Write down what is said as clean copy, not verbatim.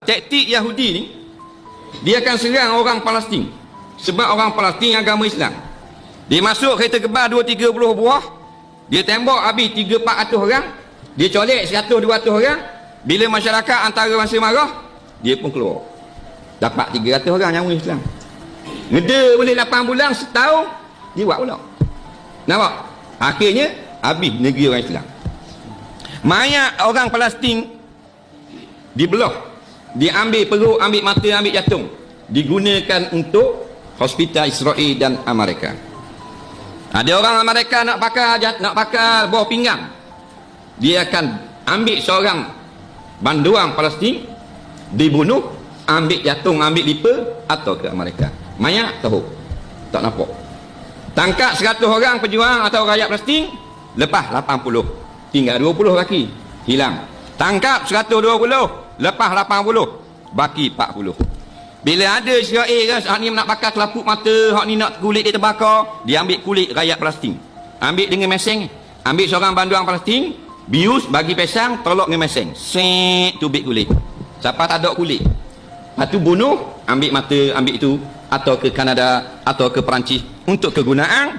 Taktik Yahudi ni, dia akan serang orang Palestin. Sebab orang Palestin agama Islam. Dia masuk kereta kebal 2-30 buah, dia tembak habis 300-400 orang, dia colek 100-200 orang. Bila masyarakat antara masa marah, dia pun keluar. Dapat 300 orang yang Islam. Ngeda boleh 8 bulan, setahun, dia buat pula. Nampak? Akhirnya, habis negeri orang Islam. Mayat orang Palestin dibelah, diambil perut, ambil mata, ambil jantung, digunakan untuk hospital Israel dan Amerika. Ada orang Amerika nak pakai buah pinggang, dia akan ambil seorang banduang Palestin, dibunuh, ambil jantung, ambil liver, atau ke Amerika. Mayat tahu tak nampak. Tangkap 100 orang pejuang atau rakyat Palestin, lepas 80, tinggal 20 lagi hilang. Tangkap 120, lepas 80, baki 40. Bila ada Israel hak ni nak pakai kelaput mata, hak ni nak kulit dia terbakar, dia ambil kulit rakyat Palestin, ambil dengan mesin, ambil seorang banduang Palestin, bius, bagi pesang, tolak dengan mesin, set, tubik kulit. Siapa tak ada kulit, lepas tu bunuh, ambil mata, ambil itu, atau ke Kanada atau ke Perancis untuk kegunaan